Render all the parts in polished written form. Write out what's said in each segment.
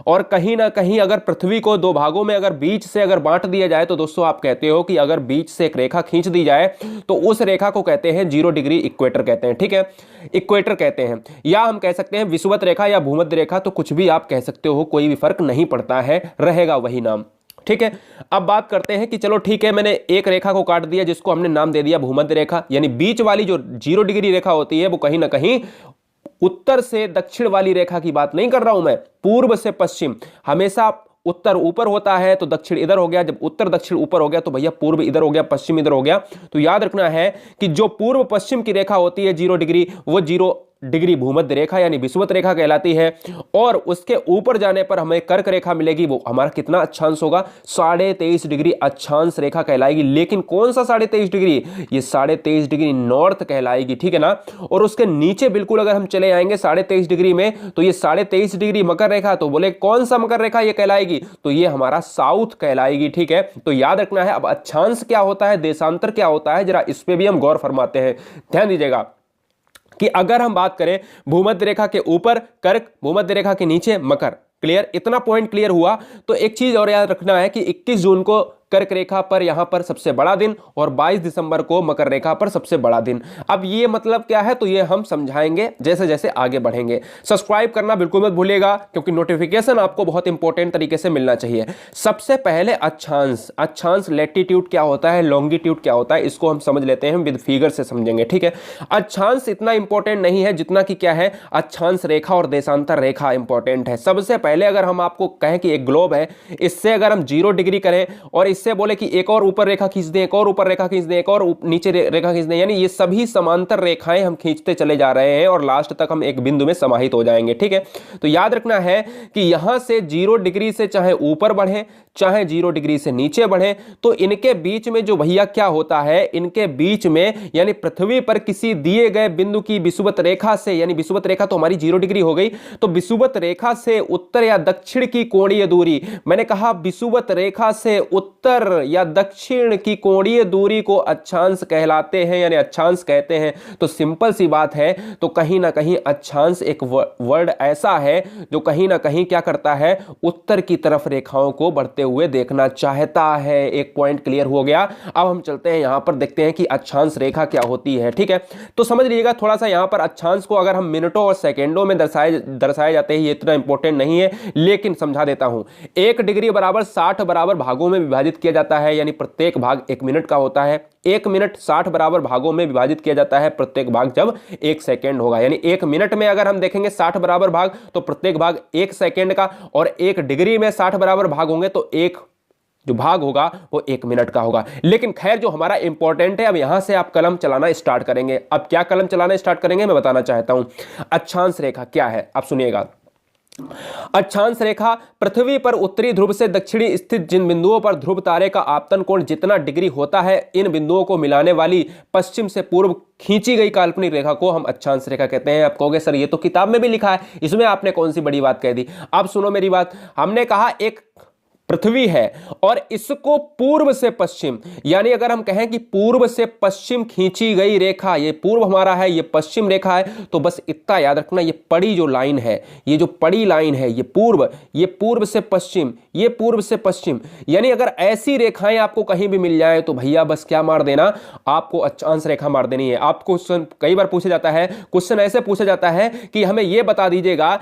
और कहीं ना कहीं अगर पृथ्वी को दो भागों में अगर बीच से अगर बांट दिया जाए तो दोस्तों आप कहते हो कि अगर बीच से एक रेखा खींच दी जाए तो उस रेखा को कहते हैं 0 डिग्री इक्वेटर कहते हैं। ठीक है, इक्वेटर कहते हैं, या हम कह सकते हैं विषुवत रेखा या भूमध्य रेखा, तो कुछ भी आप कह सकते हो, कोई भी फर्क नहीं पड़ता है, रहेगा वही नाम। ठीक है, अब बात करते हैं कि चलो ठीक है, मैंने एक रेखा को काट दिया जिसको हमने नाम दे दिया भूमध्य रेखा, यानी बीच वाली जो 0 डिग्री रेखा होती है वो कहीं ना कहीं उत्तर से दक्षिण वाली रेखा की बात नहीं कर रहा हूं मैं, पूर्व से पश्चिम। हमेशा उत्तर ऊपर होता है तो दक्षिण इधर हो गया, जब उत्तर दक्षिण ऊपर हो गया तो भैया पूर्व इधर हो गया, पश्चिम इधर हो गया। तो याद रखना है कि जो पूर्व पश्चिम की रेखा होती है 0 डिग्री, वो 0 डिग्री भूमध्य रेखा यानी विषुवत रेखा कहलाती है। और उसके ऊपर जाने पर हमें कर्क रेखा मिलेगी, वो हमारा कितना अक्षांश होगा, 23.5 डिग्री अक्षांश रेखा कहलाएगी। लेकिन कौन सा 23.5 डिग्री, ये 23.5 डिग्री नॉर्थ कहलाएगी। ठीक है ना, और उसके नीचे बिल्कुल अगर हम चले आएंगे 23.5 डिग्री में, तो ये 23.5 डिग्री मकर रेखा, तो बोले कौन सा मकर रेखा ये कहलाएगी, तो ये हमारा साउथ कहलाएगी। ठीक है, तो याद रखना है। अब अक्षांश क्या होता है, देशांतर क्या होता है, जरा इस पे भी हम गौर फरमाते हैं। ध्यान दीजिएगा कि अगर हम बात करें भूमध्य रेखा के ऊपर कर्क, भूमध्य रेखा के नीचे मकर, क्लियर, इतना पॉइंट क्लियर हुआ। तो एक चीज और याद रखना है कि 21 जून को कर्क रेखा पर यहां पर सबसे बड़ा दिन और 22 दिसंबर को मकर रेखा पर सबसे बड़ा दिन। अब ये मतलब क्या है, तो ये हम समझाएंगे जैसे जैसे आगे बढ़ेंगे। सब्सक्राइब करना बिल्कुल मत भूलिएगा, क्योंकि नोटिफिकेशन आपको बहुत इंपॉर्टेंट तरीके से मिलना चाहिए। सबसे पहले अक्षांश, अक्षांश लैटिट्यूड क्या होता है, लॉन्गिट्यूड क्या होता है, इसको हम समझ लेते हैं, विद फिगर से समझेंगे। ठीक है, अक्षांश इतना इंपॉर्टेंट नहीं है जितना कि क्या है, अक्षांश रेखा और देशांतर रेखा इंपॉर्टेंट है। सबसे पहले अगर हम आपको कहें कि एक ग्लोब है, इससे अगर हम 0 डिग्री करें और इससे बोले कि एक और ऊपर रेखा खींच दें, एक और ऊपर रेखा खींच दें, एक और नीचे रेखा खींच दें, यानी ये सभी समांतर रेखाएं हम खींचते चले जा रहे हैं और लास्ट तक हम एक बिंदु में समाहित हो जाएंगे। ठीक है, तो याद रखना है कि यहां से 0 डिग्री से चाहे ऊपर बढ़े चाहे 0 डिग्री से नीचे बढ़े, तो इनके बीच में जो भैया क्या होता है, इनके बीच में यानी पृथ्वी पर किसी दिए गए बिंदु की विषुवत रेखा से, यानी विषुवत रेखा तो हमारी 0 डिग्री हो गई, तो विषुवत रेखा से उत्तर या दक्षिण की कोणीय दूरी, मैंने कहा विषुवत रेखा से उत्तर या दक्षिण की कोणीय दूरी को अक्षांश कहलाते हैं, यानी अक्षांश कहते हैं। तो सिंपल सी बात है, तो कहीं ना कहीं अक्षांश एक वर्ड ऐसा है जो कहीं ना कहीं क्या करता है, उत्तर की तरफ रेखाओं को बढ़ते हुए देखना चाहता है। एक पॉइंट क्लियर हो गया। अब हम चलते हैं यहां पर, देखते हैं कि अक्षांश रेखा क्या होती है। ठीक है, तो समझ लीजिएगा थोड़ा सा यहां पर अक्षांश को अगर हम मिनटों और सेकेंडों में दर्शाए जाते हैं, ये इतना इंपॉर्टेंट नहीं है, लेकिन समझा देता हूं। 1 डिग्री बराबर 60 बराबर भागों में विभाजित किया जाता है, यानी प्रत्येक भाग 1 मिनट का होता है। 1 मिनट 60 बराबर भागों में विभाजित किया जाता है, प्रत्येक भाग जब 1 सेकेंड होगा, यानी 1 मिनट में अगर हम देखेंगे 60 बराबर भाग, तो प्रत्येक भाग 1 सेकेंड का, और 1 डिग्री में 60 बराबर भाग होंगे तो एक जो भाग होगा वो 1 मिनट का होगा। लेकिन खैर जो हमारा इंपॉर्टेंट है, अब यहां से आप कलम चलाना स्टार्ट करेंगे। अब क्या कलम चलाना स्टार्ट करेंगे मैं बताना चाहता हूं। अक्षांश रेखा क्या है, आप सुनिएगा। अक्षांश रेखा पृथ्वी पर उत्तरी ध्रुव से दक्षिणी स्थित जिन बिंदुओं पर ध्रुव तारे का आपतन कोण जितना डिग्री होता है, इन बिंदुओं को मिलाने वाली पश्चिम से पूर्व खींची गई काल्पनिक रेखा को हम अक्षांश रेखा कहते हैं। आप कहोगे सर ये तो किताब में भी लिखा है, इसमें आपने कौन सी बड़ी बात कह दी। अब सुनो मेरी बात, हमने कहा एक पृथ्वी है और इसको पूर्व से पश्चिम, यानी अगर हम कहें कि पूर्व से पश्चिम खींची गई रेखा, ये पूर्व हमारा है, ये पश्चिम रेखा है, तो बस इतना याद रखना, ये पड़ी जो लाइन है, ये जो पड़ी लाइन है, ये पूर्व से पश्चिम, ये पूर्व से पश्चिम, यानी अगर ऐसी रेखाएं आपको कहीं भी मिल जाए तो भैया बस क्या मार देना, आपको अक्षांश रेखा मार देनी है। आपको क्वेश्चन कई बार पूछा जाता है, क्वेश्चन ऐसे पूछा जाता है कि हमें यह बता दीजिएगा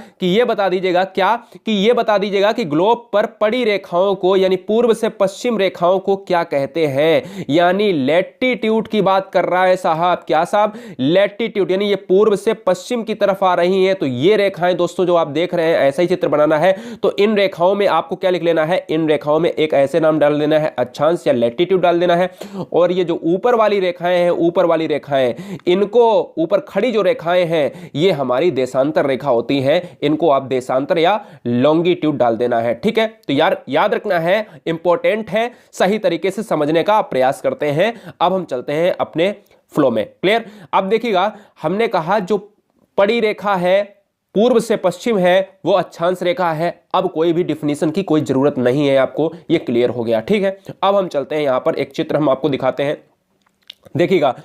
कि ग्लोब पर पड़ी रेखा को, यानी पूर्व से पश्चिम रेखाओं को क्या कहते हैं, यानी लैटिट्यूड की बात कर रहा है साहब। क्या साहब, लैटिट्यूड, यानी ये पूर्व से पश्चिम की तरफ आ रही हैं। तो ये रेखाएं दोस्तों जो आप देख रहे हैं, ऐसा ही चित्र बनाना है, तो इन रेखाओं में आपको क्या लिख लेना है, इन रेखाओं में एक ऐसे नाम डाल देना है, अक्षांश या लैटिट्यूड डाल देना है। और ये जो ऊपर वाली रेखाएं हैं, ऊपर वाली रेखाएं, इनको ऊपर खड़ी जो रेखाएं हैं, ये हमारी देशांतर रेखा होती हैं, इनको आप देशांतर या लॉन्गिट्यूड डाल देना है। ठीक है, तो याद रखना है, इंपॉर्टेंट है, सही तरीके से समझने का प्रयास करते हैं। अब हम चलते हैं अपने फ्लो में, क्लियर। अब देखिएगा, हमने कहा जो पड़ी रेखा है, पूर्व से पश्चिम है, वो अक्षांश रेखा है। अब कोई भी डिफिनीशन की कोई जरूरत नहीं है आपको, ये क्लियर हो गया। ठीक है, अब हम चलते हैं, यहां पर एक चित्र हम आपको दिखाते हैं। देखिएगा,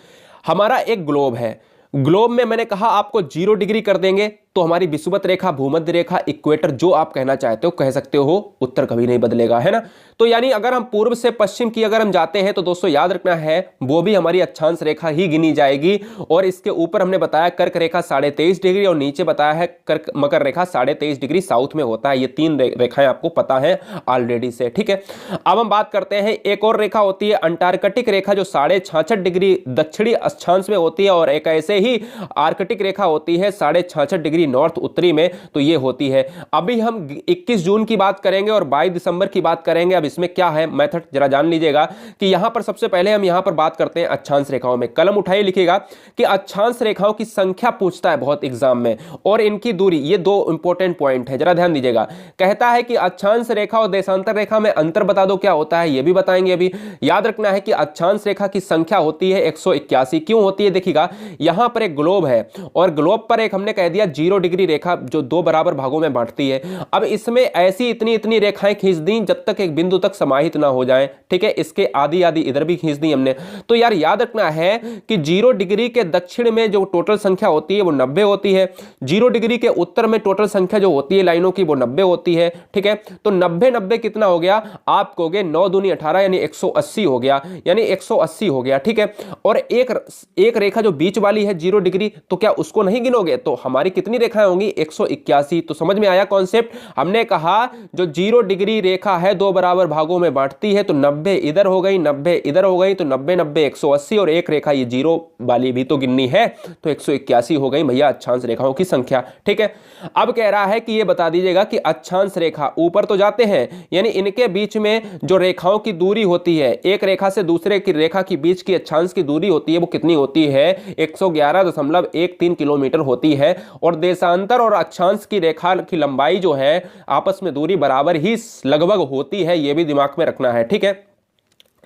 हमारा एक ग्लोब है, ग्लोब में मैंने कहा आपको 0 डिग्री कर देंगे, तो हमारी विषुवत रेखा, भूमध्य रेखा, इक्वेटर जो आप कहना चाहते हो कह सकते हो, उत्तर कभी नहीं बदलेगा, है ना। तो यानी अगर हम पूर्व से पश्चिम की अगर हम जाते हैं तो दोस्तों याद रखना है वो भी हमारी अक्षांश रेखा ही गिनी जाएगी। और इसके ऊपर हमने बताया कर्क रेखा 23.5 डिग्री और नीचे बताया है कर्क मकर रेखा 23.5 डिग्री साउथ में होता है। ये तीन रेखाएं आपको पता है ऑलरेडी से, ठीक है। अब हम बात करते हैं एक और रेखा होती है अंटार्कटिक रेखा जो 66.5 डिग्री दक्षिणी अक्षांश में होती है, और एक ऐसे ही आर्कटिक रेखा होती है 66.5 डिग्री नॉर्थ उत्तरी में, तो ये होती है। अभी हम 21 जून की बात करेंगे और 22 दिसंबर की बात करेंगे। अब इसमें क्या है मेथड जरा जान लीजिएगा कि यहां पर सबसे पहले हम यहां पर बात करते हैं अक्षांश रेखाओं में। कलम उठाइए, लिखिएगा कि अक्षांश रेखाओं की संख्या पूछता है बहुत एग्जाम में, और इनकी दूरी, ये दो इंपॉर्टेंट पॉइंट है, जरा ध्यान दीजिएगा। कहता है कि अक्षांश रेखा और देशांतर रेखा में अंतर बता दो क्या होता है, ये भी बताएंगे। अभी याद रखना है कि अक्षांश रेखा की संख्या होती है 181। क्यों होती है देखिएगा, यहां पर एक ग्लोब है और ग्लोब पर एक हमने कह दिया 0 डिग्री रेखा जो दो बराबर भागों में बांटती है। अब इसमें ऐसी इतनी इतनी रेखाएं खींच दी जब तक एक बिंदु तक समाहित ना हो जाए, ठीक है। इसके आधी आधी इधर भी खींच दी हमने। तो यार याद रखना है कि 0 डिग्री के दक्षिण में जो टोटल संख्या होती है वो 90 होती है, 0 डिग्री के उत्तर में टोटल संख्या जो होती है लाइनों की वो 90 होती है, ठीक है। तो 90 90 कितना हो गया, आप कहोगे 9 दूनी 18 यानी 180 हो गया, यानी 180 हो गया, ठीक है। और एक रेखा जो बीच वाली है 0 डिग्री, तो क्या उसको नहीं गिनोगे, तो हमारी कितनी रेखाएं होंगी 181। तो समझ में आया कॉन्सेप्ट। हमने कहा जो 0 डिग्री रेखा है दो बराबर भागों में बांटती है, तो 90 इधर हो गई, 90 इधर हो गई, तो 90 90 180, और एक रेखा ये 0 वाली भी तो गिननी है, तो 181 हो गई भैया अक्षांश रेखाओं की संख्या, ठीक है। अब कह रहा है कि ये बता दीजिएगा कि अक्षांश रेखा ऊपर तो जाते हैं, यानी इनके बीच में जो रेखाओं की दूरी होती है, एक रेखा से दूसरे की रेखा के बीच की अक्षांश की दूरी होती है वो कितनी होती है, 111.13 किलोमीटर होती है। और देशांतर और अक्षांश की रेखा की लंबाई जो है आपस में दूरी बराबर ही लगभग होती है, यह भी दिमाग में रखना है, ठीक है।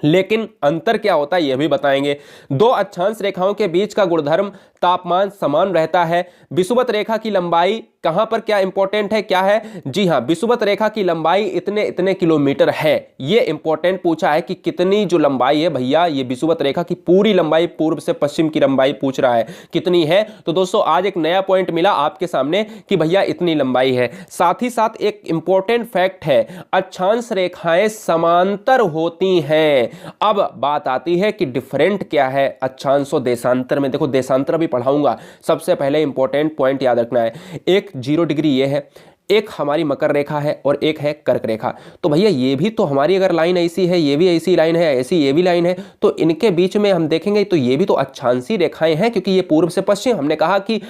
लेकिन अंतर क्या होता है यह भी बताएंगे। दो अक्षांश रेखाओं के बीच का गुणधर्म तापमान समान रहता है। विषुवत रेखा की लंबाई कहां पर क्या इंपॉर्टेंट है, क्या है, जी हां, विषुवत रेखा की लंबाई इतने इतने किलोमीटर है। यह इंपॉर्टेंट पूछा है कि कितनी जो लंबाई है भैया, ये विषुवत रेखा की पूरी लंबाई, पूर्व से पश्चिम की लंबाई पूछ रहा है कितनी है। तो दोस्तों आज एक नया पॉइंट मिला आपके सामने कि भैया इतनी लंबाई है। साथ ही साथ एक इंपॉर्टेंट फैक्ट है, अक्षांश रेखाएं समांतर होती हैं। अब बात आती है कि डिफरेंट क्या है अक्षांश और देशांतर में। देखो देशांतर भी पढ़ाऊंगा, सबसे पहले इंपॉर्टेंट पॉइंट याद रखना है, एक 0 डिग्री ये है, एक हमारी मकर रेखा है और एक है कर्क रेखा। तो भैया ये भी तो हमारी अगर लाइन ऐसी है, ये भी ऐसी लाइन है, ऐसी ये भी लाइन है, तो इनके बीच में हम देखेंगे तो ये भी तो अक्षांशी रेखाएं हैं, क्योंकि ये पूर्व से पश्चिम, हमने कहा कि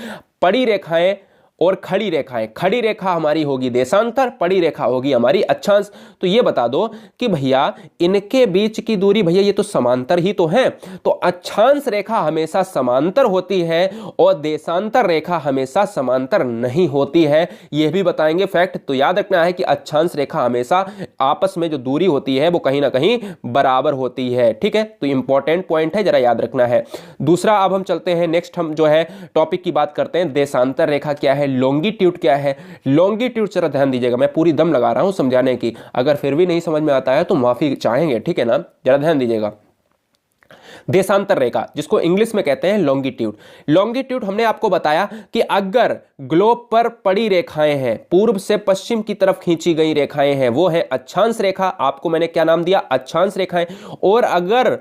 पड़ी रेखाएं और खड़ी रेखाएं, खड़ी रेखा हमारी होगी देशांतर, पड़ी रेखा होगी हमारी अक्षांश। तो ये बता दो कि भैया इनके बीच की दूरी, भैया ये तो समांतर ही तो है, तो अक्षांश रेखा हमेशा समांतर होती है और देशांतर रेखा हमेशा समांतर नहीं होती है, यह भी बताएंगे फैक्ट। तो याद रखना है कि अक्षांश रेखा हमेशा आपस में जो दूरी होती है वो कहीं ना कहीं बराबर होती है, ठीक है। तो इंपॉर्टेंट पॉइंट है, जरा याद रखना है। दूसरा अब हम चलते हैं, नेक्स्ट हम जो है टॉपिक की बात करते हैं, देशांतर रेखा क्या है, लॉन्गिट्यूड क्या है। लॉन्गिट्यूड जरा ध्यान दीजिएगा, मैं पूरी दम लगा रहा हूं समझाने की, अगर फिर भी नहीं समझ में आता है तो माफी चाहेंगे, ठीक है ना, जरा ध्यान दीजिएगा। देशांतर रेखा जिसको इंग्लिश में कहते हैं लॉन्गिट्यूड। लॉन्गिट्यूड हमने आपको बताया कि अगर ग्लोब पर पड़ी रेखाएं हैं, पूर्व से पश्चिम की तरफ खींची गई रेखाएं हैं, वो है अक्षांश रेखा, आपको मैंने क्या नाम दिया, अक्षांश रेखाएं। और अगर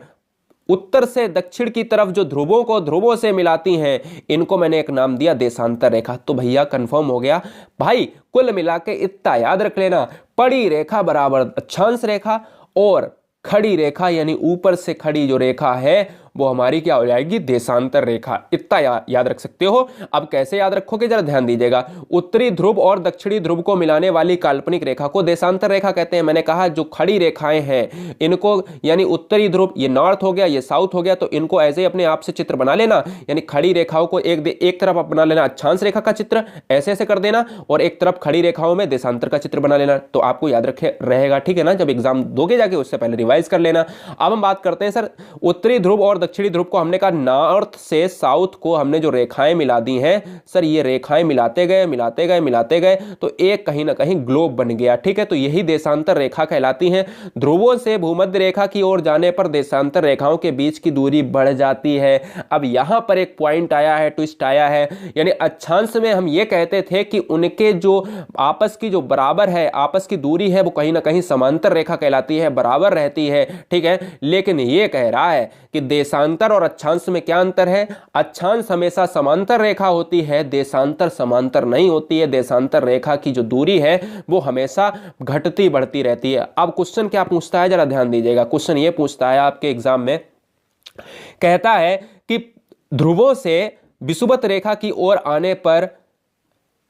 उत्तर से दक्षिण की तरफ जो ध्रुवों को ध्रुवों से मिलाती हैं, इनको मैंने एक नाम दिया देशांतर रेखा। तो भैया कंफर्म हो गया भाई, कुल मिला के इतना याद रख लेना, पड़ी रेखा बराबर अक्षांश रेखा, और खड़ी रेखा यानी ऊपर से खड़ी जो रेखा है वो हमारी क्या हो जाएगी, देशांतर रेखा। इतना याद रख सकते हो। अब कैसे याद रखोगे जरा ध्यान दीजिएगा। उत्तरी ध्रुव और दक्षिणी ध्रुव को मिलाने वाली काल्पनिक रेखा को देशांतर रेखा कहते हैं। मैंने कहा जो खड़ी रेखाएं हैं इनको, यानी उत्तरी ध्रुव ये नॉर्थ हो गया, ये साउथ हो गया, तो इनको ऐसे ही अपने आप से चित्र बना लेना, यानी खड़ी रेखाओं को एक तरफ बना लेना अक्षांश रेखा का चित्र, ऐसे ऐसे कर देना, और एक तरफ खड़ी रेखाओं में देशांतर का चित्र बना लेना, तो आपको याद रखे रहेगा, ठीक है ना। जब एग्जाम दोगे जाके उससे पहले रिवाइज कर लेना। अब हम बात करते हैं सर उत्तरी ध्रुव और दक्षिणी ध्रुव को हमने कहा नॉर्थ से साउथ को हमने जो रेखाएं मिला दी हैं सर, ये रेखाएं मिलाते गए तो एक कहीं ना कहीं ग्लोब बन गया। ठीक है, तो यही देशांतर रेखा कहलाती है। ध्रुवों से भूमध्य रेखा की ओर जाने पर देशांतर रेखाओं के बीच की दूरी बढ़ जाती है। अब यहां पर एक पॉइंट आया है, ट्विस्ट आया है, यानी अक्षांश में हम ये कहते थे कि उनके जो आपस की जो बराबर है, आपस की दूरी है, वो कहीं ना कहीं समांतर रेखा कहलाती है, बराबर रहती है। ठीक है, लेकिन ये कह रहा है कि देशांतर और अक्षांश में क्या अंतर है? अक्षांश हमेशा समांतर रेखा होती है, देशांतर समांतर नहीं होती है। देशांतर रेखा की जो दूरी है वो हमेशा घटती बढ़ती रहती है। अब क्वेश्चन क्या पूछता है, जरा ध्यान दीजिएगा। क्वेश्चन ये पूछता है आपके एग्जाम में, कहता है कि ध्रुवों से विषुवत रेखा की ओर आने पर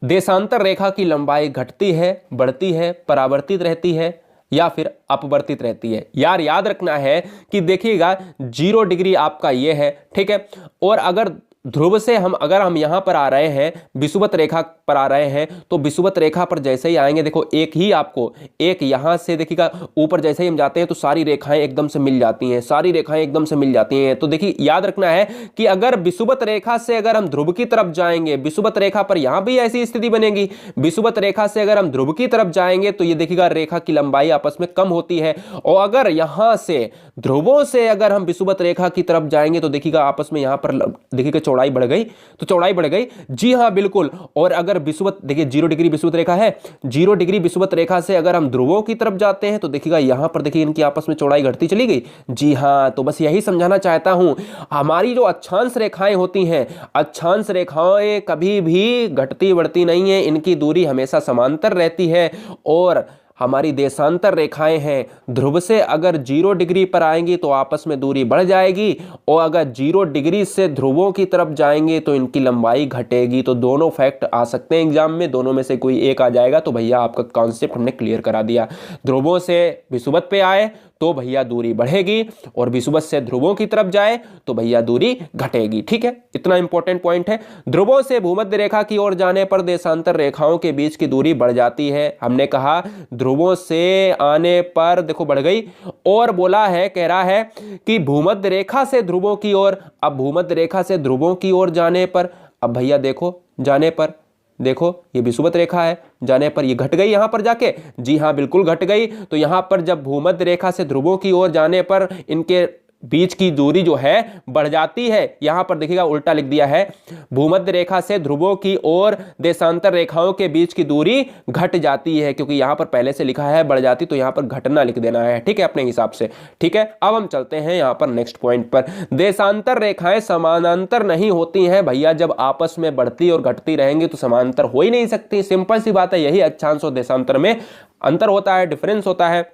देशांतर रेखा की लंबाई घटती है, बढ़ती है, परावर्तित रहती है या फिर अपवर्तित रहती है। यार याद रखना है कि देखिएगा 0 डिग्री आपका ये है। ठीक है, और अगर ध्रुव से अगर हम यहां पर आ रहे हैं, विषुवत रेखा पर आ रहे हैं, तो विषुवत रेखा पर जैसे ही आएंगे, देखो एक ही आपको एक यहां से देखिएगा ऊपर जैसे ही हम जाते हैं तो सारी रेखाएं एकदम से मिल जाती हैं, सारी रेखाएं एकदम से मिल जाती हैं। तो देखिए याद रखना है कि अगर विषुवत रेखा से अगर हम ध्रुव की तरफ जाएंगे, विषुवत रेखा पर यहां भी ऐसी स्थिति बनेगी। विषुवत रेखा से अगर हम ध्रुव की तरफ जाएंगे तो ये देखिएगा रेखा की लंबाई आपस में कम होती है, और अगर यहां से ध्रुवों से अगर हम विषुवत रेखा की तरफ जाएंगे तो देखिएगा आपस में यहां पर देखिएगा चौड़ाई बढ़ गई, तो चौड़ाई बढ़ गई। जी हां बिल्कुल। और अगर विषुवत देखिए 0 डिग्री विषुवत रेखा है, 0 डिग्री विषुवत रेखा से अगर हम ध्रुवों की तरफ जाते हैं तो देखिएगा यहां पर देखिए इनकी आपस में चौड़ाई घटती चली गई। जी हां, तो बस यही समझाना चाहता हूं, हमारी जो अक्षांश रेखाएं होती हैं, अक्षांश रेखाएं कभी भी घटती बढ़ती नहीं है, इनकी दूरी हमेशा समांतर रहती है। और हमारी देशांतर रेखाएं हैं, ध्रुव से अगर 0 डिग्री पर आएंगी तो आपस में दूरी बढ़ जाएगी, और अगर 0 डिग्री से ध्रुवों की तरफ जाएंगे तो इनकी लंबाई घटेगी। तो दोनों फैक्ट आ सकते हैं एग्जाम में, दोनों में से कोई एक आ जाएगा तो भैया आपका कॉन्सेप्ट हमने क्लियर करा दिया। ध्रुवों से विषुवत पे आए तो भैया दूरी बढ़ेगी, और विषुवत से ध्रुवों की तरफ जाए तो भैया दूरी घटेगी। ठीक है, इतना इंपॉर्टेंट पॉइंट है। ध्रुवों से भूमध्य रेखा की ओर जाने पर देशांतर रेखाओं के बीच की दूरी बढ़ जाती है। हमने कहा ध्रुवों से आने पर देखो बढ़ गई, और बोला है, कह रहा है कि भूमध्य रेखा से ध्रुवों की ओर, अब भूमध्य रेखा से ध्रुवों की ओर जाने पर, अब भैया देखो जाने पर, देखो ये विषुवत रेखा है, जाने पर ये घट गई यहां पर जाके। जी हां बिल्कुल घट गई। तो यहां पर जब भूमध्य रेखा से ध्रुवों की ओर जाने पर इनके बीच की दूरी जो है बढ़ जाती है। यहां पर देखिएगा उल्टा लिख दिया है, भूमध्य रेखा से ध्रुवों की ओर देशांतर रेखाओं के बीच की दूरी घट जाती है, क्योंकि यहां पर पहले से लिखा है बढ़ जाती, तो यहां पर घटना लिख देना है। ठीक है, अपने हिसाब से। ठीक है, अब हम चलते हैं यहां पर नेक्स्ट पॉइंट पर। देशांतर रेखाएं समानांतर नहीं होती हैं भैया, जब आपस में बढ़ती और घटती रहेंगी तो समांतर हो ही नहीं सकती। सिंपल सी बात है, यही अक्षांश और देशांतर में अंतर होता है, डिफरेंस होता है।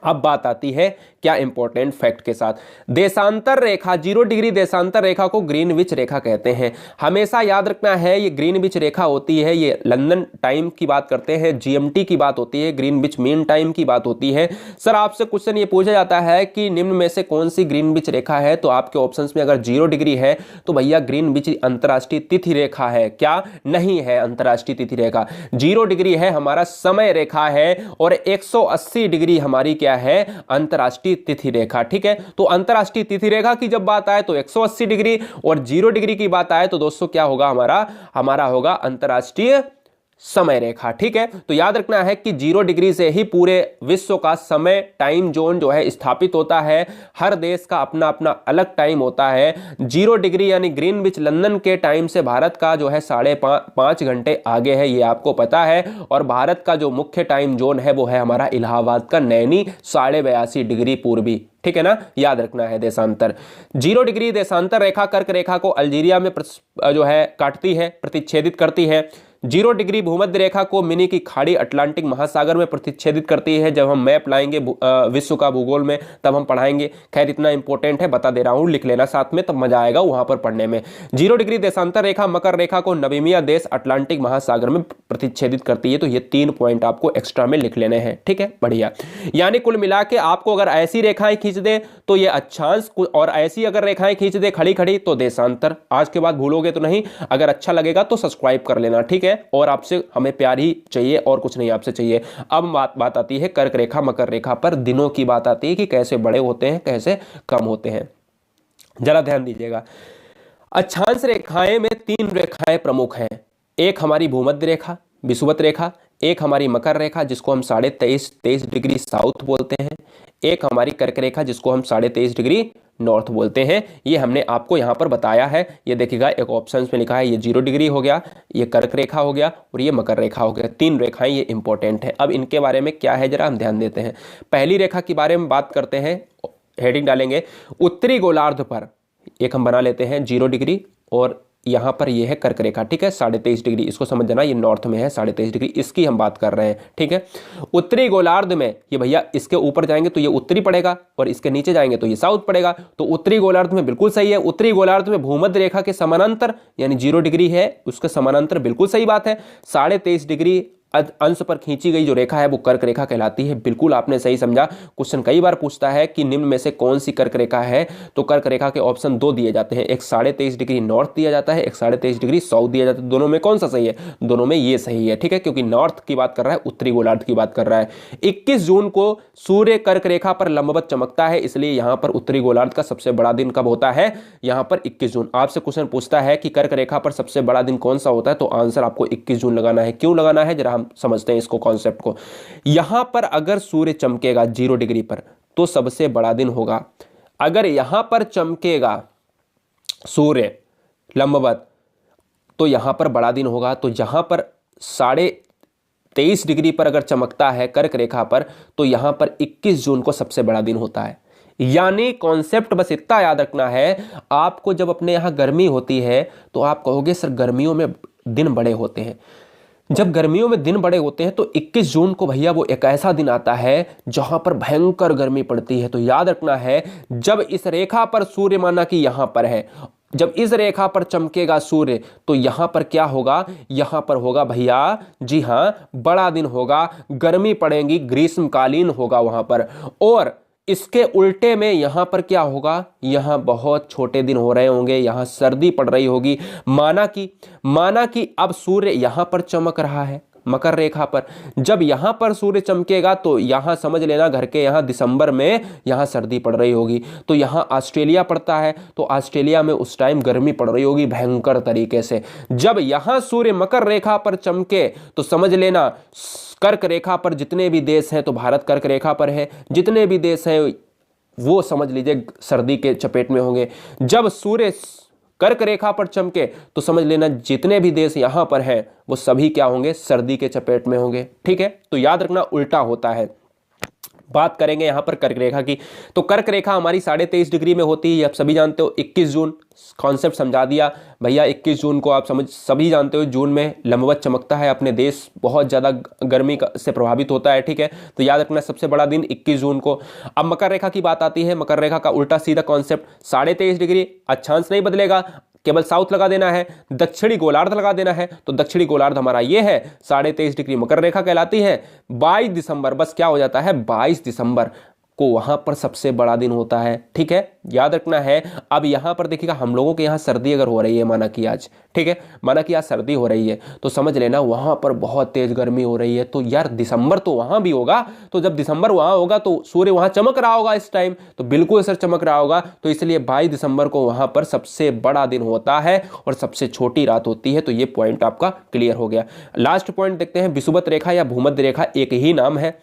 अब बात आती है क्या इंपॉर्टेंट फैक्ट के साथ। देशांतर रेखा, 0 डिग्री देशांतर रेखा को ग्रीनविच रेखा कहते हैं। हमेशा याद रखना है, ये ग्रीनविच रेखा होती है, ये लंदन टाइम की बात करते हैं, जीएमटी की बात होती है, ग्रीनविच मीन टाइम की बात होती है। सर आपसे क्वेश्चन ये पूछा जाता है कि निम्न में से कौन सी ग्रीनविच रेखा है, तो आपके ऑप्शंस में अगर 0 डिग्री है तो भैया ग्रीनविच अंतरराष्ट्रीय तिथि रेखा है। क्या नहीं है अंतरराष्ट्रीय तिथि रेखा। 0 डिग्री है हमारा समय रेखा है, और 180 डिग्री हमारी क्या है, अंतरराष्ट्रीय तिथि रेखा। ठीक है, तो अंतरराष्ट्रीय तिथि रेखा की जब बात आए तो 180 डिग्री, और 0 डिग्री की बात आए तो दोस्तों क्या होगा, हमारा होगा अंतरराष्ट्रीय समय रेखा। ठीक है, तो याद रखना है कि 0 डिग्री से ही पूरे विश्व का समय टाइम जोन जो है स्थापित होता है। हर देश का अपना अपना अलग टाइम होता है। 0 डिग्री यानी ग्रीनविच लंदन के टाइम से भारत का जो है 5.5 घंटे आगे है, ये आपको पता है। और भारत का जो मुख्य टाइम जोन है वो है हमारा इलाहाबाद का नैनी 82.5 डिग्री पूर्वी। ठीक है ना, याद रखना है देशांतर। 0 डिग्री देशांतर रेखा कर्क रेखा को अल्जीरिया में जो है काटती है, प्रतिच्छेदित करती है। 0 डिग्री भूमध्य रेखा को मिनी की खाड़ी अटलांटिक महासागर में प्रतिच्छेदित करती है। जब हम मैप लाएंगे विश्व का भूगोल में तब हम पढ़ाएंगे। खैर इतना इंपॉर्टेंट है, बता दे रहा हूं, लिख लेना साथ में, तब मजा आएगा वहां पर पढ़ने में। 0 डिग्री देशांतर रेखा मकर रेखा को नमीबिया देश अटलांटिक महासागर में प्रतिच्छेदित करती है। तो ये 3 पॉइंट आपको एक्स्ट्रा में लिख लेने हैं। ठीक है, बढ़िया। यानी कुल मिला के आपको अगर ऐसी रेखाएं खींच दे तो ये अक्षांश, और ऐसी अगर रेखाएं खींच दे खड़ी खड़ी तो देशांतर। आज के बाद भूलोगे तो नहीं। अगर अच्छा लगेगा तो सब्सक्राइब कर लेना। ठीक है, और आपसे हमें प्यार ही चाहिए और कुछ नहीं आपसे चाहिए। अब बात आती है कर्क रेखा मकर रेखा पर, दिनों की बात आती है कि कैसे बड़े होते हैं, कैसे कम होते हैं। जरा ध्यान दीजिएगा। अक्षांश रेखाएं में 3 रेखाएं प्रमुख हैं। एक हमारी भूमध्य रेखा विषुवत रेखा, एक हमारी मकर रेखा जिसको हम 23.5 डिग्री साउथ बोलते हैं, एक हमारी कर्क रेखा जिसको हम 23.5 डिग्री नॉर्थ बोलते हैं। ये हमने आपको यहाँ पर बताया है। ये देखिएगा एक ऑप्शन में लिखा है, ये 0 डिग्री हो गया, ये कर्क रेखा हो गया और ये मकर रेखा हो गया। 3 रेखाएं ये इंपॉर्टेंट है। अब इनके बारे में क्या है जरा हम ध्यान देते हैं। पहली रेखा के बारे में बात करते हैं, हेडिंग डालेंगे उत्तरी गोलार्ध पर एक हम बना लेते हैं 0 डिग्री और यहाँ पर ये है कर्क रेखा, ठीक है 23.5 डिग्री, इसको समझ जाना, ये नॉर्थ में है 23.5 डिग्री, इसकी हम बात कर रहे हैं, ठीक है। उत्तरी गोलार्ध में ये भैया इसके ऊपर जाएंगे तो ये उत्तरी पड़ेगा और इसके नीचे जाएंगे तो ये साउथ पड़ेगा। तो उत्तरी गोलार्ध में बिल्कुल सही है। उत्तरी गोलार्ध में भूमध्य रेखा के समानांतर यानी 0 डिग्री है, उसके समानांतर बिल्कुल सही बात है। 23.5 डिग्री अंश पर खींची गई जो रेखा है वो कर्क रेखा कहलाती है। बिल्कुल आपने सही समझा। क्वेश्चन कई बार पूछता है कि निम्न में से कौन सी कर्क रेखा है, तो कर्क रेखा के ऑप्शन 2 दिए जाते हैं। एक 23.5 डिग्री नॉर्थ दिया जाता है, एक 23.5 डिग्री साउथ दिया जाता है। दोनों में कौन सा सही है? दोनों में ये सही है, ठीक है, क्योंकि नॉर्थ की बात कर रहा है, उत्तरी गोलार्ध की बात कर रहा है। 21 जून को सूर्य कर्क रेखा पर लंबवत चमकता है, इसलिए यहां पर उत्तरी गोलार्ध का सबसे बड़ा दिन कब होता है? यहां पर 21 जून। आपसे क्वेश्चन पूछता है कि कर्क रेखा पर सबसे बड़ा दिन कौन सा होता है, तो आंसर आपको 21 जून लगाना है। क्यों लगाना है जरा हम समझते हैं इसको, कॉन्सेप्ट को। यहां पर अगर सूर्य चमकेगा 0 डिग्री पर तो सबसे बड़ा दिन होगा। अगर यहां पर चमकेगा सूर्य लंबवत तो यहां पर बड़ा दिन होगा। तो यहां पर 23.5 डिग्री पर अगर चमकता है कर्क रेखा पर तो यहां पर 21 जून को सबसे बड़ा दिन होता है। यानी कॉन्सेप्ट बस इतना याद रखना है, आपको जब अपने यहां गर्मी होती है तो आप कहोगे सर गर्मियों में दिन बड़े होते हैं। जब गर्मियों में दिन बड़े होते हैं तो 21 जून को भैया वो एक ऐसा दिन आता है जहां पर भयंकर गर्मी पड़ती है। तो याद रखना है, जब इस रेखा पर सूर्य माना कि यहां पर है, जब इस रेखा पर चमकेगा सूर्य तो यहां पर क्या होगा? यहां पर होगा भैया, जी हां, बड़ा दिन होगा, गर्मी पड़ेगी, ग्रीष्मकालीन होगा वहां पर। और इसके उल्टे में यहां पर क्या होगा? यहां बहुत छोटे दिन हो रहे होंगे, यहां सर्दी पड़ रही होगी। माना कि अब सूर्य यहां पर चमक रहा है मकर रेखा पर। जब यहां पर सूर्य चमकेगा तो यहां समझ लेना घर के यहां दिसंबर में यहां सर्दी पड़ रही होगी। तो यहां ऑस्ट्रेलिया पड़ता है तो ऑस्ट्रेलिया में उस टाइम गर्मी पड़ रही होगी भयंकर तरीके से। जब यहां सूर्य मकर रेखा पर चमके तो समझ लेना कर्क रेखा पर जितने भी देश हैं, तो भारत कर्क रेखा पर है, जितने भी देश हैं वो समझ लीजिए सर्दी के चपेट में होंगे। जब सूर्य कर्क रेखा पर चमके तो समझ लेना जितने भी देश यहां पर हैं वो सभी क्या होंगे? सर्दी के चपेट में होंगे, ठीक है। तो याद रखना उल्टा होता है। बात करेंगे यहां पर कर्क रेखा की, तो कर्क रेखा हमारी 23.5 डिग्री में होती है, आप सभी जानते हो। 21 जून कॉन्सेप्ट समझा दिया भैया। 21 जून को आप सभी जानते हो जून में लंबवत चमकता है, अपने देश बहुत ज्यादा गर्मी से प्रभावित होता है, ठीक है। तो याद रखना सबसे बड़ा दिन 21 जून को। अब मकर रेखा की बात आती है। मकर रेखा का उल्टा सीधा कॉन्सेप्ट, 23.5 डिग्री, अक्षांश नहीं बदलेगा, केवल साउथ लगा देना है, दक्षिणी गोलार्ध लगा देना है। तो दक्षिणी गोलार्ध हमारा ये है, 23.5 डिग्री मकर रेखा कहलाती है। 22 दिसंबर बस क्या हो जाता है? 22 दिसंबर को वहां पर सबसे बड़ा दिन होता है, ठीक है, याद रखना है। अब यहां पर देखिएगा हम लोगों के यहां सर्दी अगर हो रही है, माना कि आज, ठीक है, माना कि आज सर्दी हो रही है, तो समझ लेना वहां पर बहुत तेज गर्मी हो रही है। तो यार दिसंबर तो वहां भी होगा, तो जब दिसंबर वहां होगा तो सूर्य वहां चमक रहा होगा इस टाइम, तो बिल्कुल सर चमक रहा होगा। तो इसलिए 22 दिसंबर को वहां पर सबसे बड़ा दिन होता है और सबसे छोटी रात होती है। तो ये पॉइंट आपका क्लियर हो गया। लास्ट पॉइंट देखते हैं, विषुवत रेखा या भूमध्य रेखा एक ही नाम है।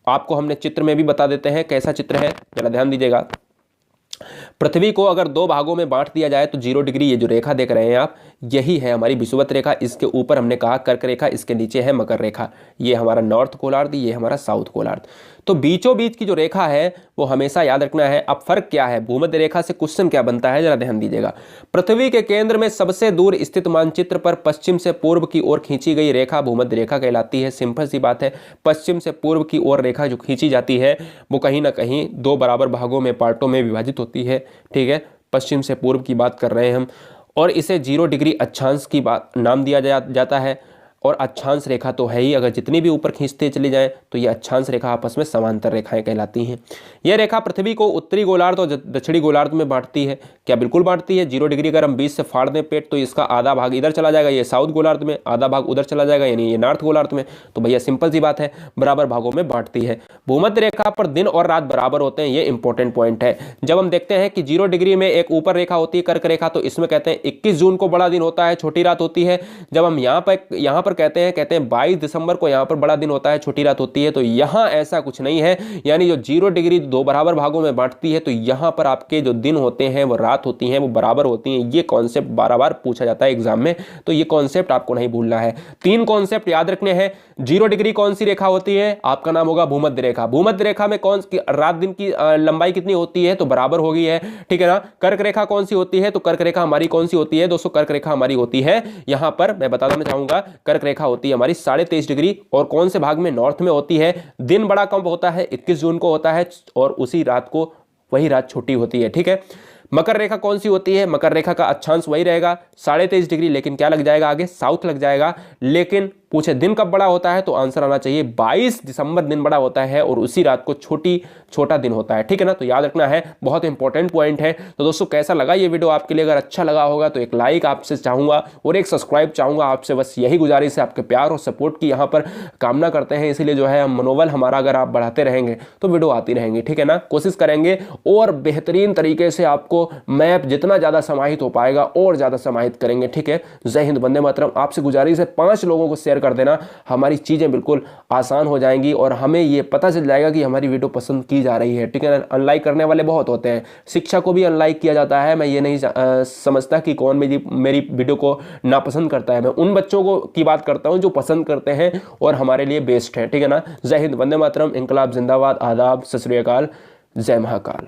आपको हमने चित्र में भी बता देते हैं कैसा चित्र है, जरा ध्यान दीजिएगा। पृथ्वी को अगर 2 भागों में बांट दिया जाए तो 0 डिग्री, ये जो रेखा देख रहे हैं आप, यही है हमारी विषुवत रेखा। इसके ऊपर हमने कहा कर्क रेखा, इसके नीचे है मकर रेखा। ये हमारा नॉर्थ गोलार्ध, ये हमारा साउथ गोलार्ध। तो बीचों बीच की जो रेखा है वो हमेशा याद रखना है। अब फर्क क्या है? भूमध्य रेखा से क्वेश्चन क्या बनता है, जरा ध्यान दीजिएगा। पृथ्वी के केंद्र में सबसे दूर स्थित मानचित्र पर पश्चिम से पूर्व की ओर खींची गई रेखा भूमध्य रेखा कहलाती है। सिंपल सी बात है, पश्चिम से पूर्व की ओर रेखा जो खींची जाती है वो कहीं ना कहीं 2 बराबर भागों में, पार्टों में विभाजित होती है, ठीक है। पश्चिम से पूर्व की बात कर रहे हैं हम, और इसे 0 डिग्री अक्षांश की बात नाम दिया जाता है। और अक्षांश रेखा तो है ही, अगर जितनी भी ऊपर खींचते चली जाए तो ये अक्षांश रेखा आपस में समांतर रेखाएं कहलाती हैं। यह रेखा पृथ्वी को उत्तरी गोलार्ध और दक्षिणी गोलार्ध में बांटती है। क्या बिल्कुल बांटती है। 0 डिग्री अगर हम बीच से फाड़ दें पेट तो इसका आधा भाग इधर चला जाएगा, ये साउथ गोलार्ध में, आधा भाग उधर चला जाएगा यानी ये नॉर्थ गोलार्ध में। तो भैया सिंपल सी बात है, बराबर भागों में बांटती है। भूमध्य रेखा पर दिन और रात बराबर होते हैं, ये इंपॉर्टेंट पॉइंट है। जब हम देखते हैं कि 0 डिग्री में एक ऊपर रेखा होती है कर्क रेखा, तो इसमें कहते हैं 21 जून को बड़ा दिन होता है, छोटी रात होती है। जब हम यहाँ पर कहते हैं 22 दिसंबर को यहाँ पर बड़ा दिन होता है, छोटी रात होती है। तो यहाँ ऐसा कुछ नहीं है, यानी जो 0 डिग्री दो बराबर भागों में बांटती है तो यहाँ पर आपके जो दिन होते हैं वो रात होती हैं वो बराबर होती हैं। ये कॉन्सेप्ट बार बार पूछा जाता है एग्जाम में, तो ये कॉन्सेप्ट आपको नहीं भूलना है। 3 कॉन्सेप्ट याद रखने हैं। 0 डिग्री कौन सी रेखा होती है, आपका नाम होगा भूमध्य रेखा। भूमध्य रेखा में कौन रात दिन की लंबाई कितनी होती है, तो बराबर होगी है, ठीक है ना। कर्क रेखा कौन सी होती है, तो कर्क रेखा हमारी कौन सी होती है दोस्तों, कर्क रेखा हमारी होती है, यहां पर मैं बता देना चाहूंगा, कर्क रेखा होती है हमारी 23.5 डिग्री। और कौन से भाग में, नॉर्थ में होती है। दिन बड़ा कम होता है, 21 जून को होता है, और उसी रात को वही रात छोटी होती है, ठीक है। मकर रेखा कौन सी होती है, मकर रेखा का अक्षांश वही रहेगा 23.5 डिग्री, लेकिन क्या लग जाएगा आगे, साउथ लग जाएगा। लेकिन पूछे दिन कब बड़ा होता है, तो आंसर आना चाहिए 22 दिसंबर दिन बड़ा होता है, और उसी रात को छोटा दिन होता है, ठीक है ना। तो याद रखना है, बहुत इंपॉर्टेंट पॉइंट है। तो दोस्तों कैसा लगा ये वीडियो आपके लिए, अगर अच्छा लगा होगा तो एक लाइक आपसे चाहूंगा और एक सब्सक्राइब चाहूंगा आपसे, बस यही गुजारिश है। आपके प्यार और सपोर्ट की यहाँ पर कामना करते हैं, इसीलिए जो है मनोबल हमारा अगर आप बढ़ाते रहेंगे तो वीडियो आती रहेंगी, ठीक है ना। कोशिश करेंगे और बेहतरीन तरीके से आपको मैप जितना ज़्यादा समाहित हो पाएगा और ज़्यादा समाहित करेंगे, ठीक है। जय हिंद, वंदे मातरम। आपसे गुजारिश है 5 लोगों को शेयर कर देना, हमारी चीज़ें बिल्कुल आसान हो जाएंगी और हमें ये पता चल जाएगा कि हमारी वीडियो पसंद की जा रही है, ठीक है ना। अनलाइक करने वाले बहुत होते हैं, शिक्षा को भी अनलाइक किया जाता है। मैं ये नहीं समझता कि कौन मेरी वीडियो को नापसंद करता है। मैं उन बच्चों को की बात करता हूँ जो पसंद करते हैं और हमारे लिए बेस्ट है, ठीक है ना। जय हिंद, वंदे मातरम, इनकलाब जिंदाबाद, आदाब, सत श्री अकाल, जय महाकाल।